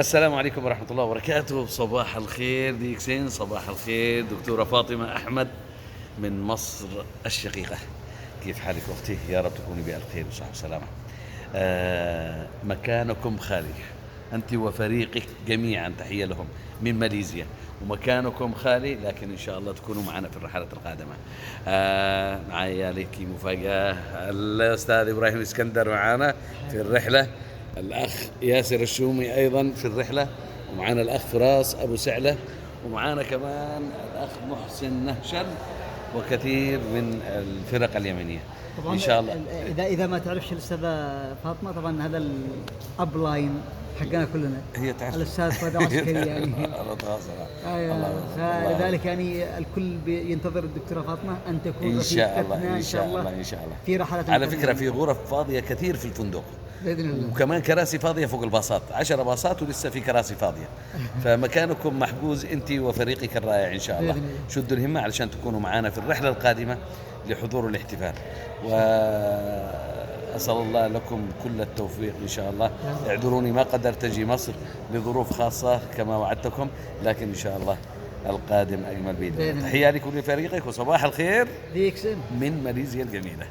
السلام عليكم ورحمة الله وبركاته. صباح الخير ديكسين، صباح الخير دكتورة فاطمة أحمد من مصر الشقيقة. كيف حالك أختي؟ يا رب تكوني بألف خير وصحة وسلامة. مكانكم خالي، أنت وفريقك جميعا، تحية لهم من ماليزيا، ومكانكم خالي، لكن إن شاء الله تكونوا معنا في الرحلات القادمة. معايا لك مفاجأة، الأستاذ إبراهيم الإسكندر معنا في الرحلة، الأخ ياسر الشومي أيضا في الرحلة، ومعنا الأخ فراس أبو سعلة، ومعنا كمان الأخ محسن نهشل، وكثير من الفرق اليمنية طبعا إن شاء الله. اذا ما تعرفش الاستاذه فاطمه، طبعا هذا الاب لاين حقنا كلنا، هي تعرف الاستاذ فؤاد عسكري يعني. الله تواصل. ايوه، فلذلك يعني الكل ينتظر الدكتوره فاطمه ان تكون إن شاء الله رفيقتنا إن شاء الله إن شاء الله. في رحلات على فكرة في غرف فاضية كثير في الفندق، باذن الله، وكمان كراسي فاضية فوق الباصات، 10 باصات ولسه في كراسي فاضية. فمكانكم محجوز أنت وفريقك الرائع إن شاء الله. بإذن الله. شدوا الهمة علشان تكونوا معنا في الرحلة القادمة لحضور الاحتفال، وأسأل الله لكم كل التوفيق إن شاء الله. اعذروني ما قدرت أجي مصر لظروف خاصة كما وعدتكم، لكن إن شاء الله القادم أجمل بإذن الله. تحية لكم لفريقك وصباح الخير ديكسن من ماليزيا الجميلة.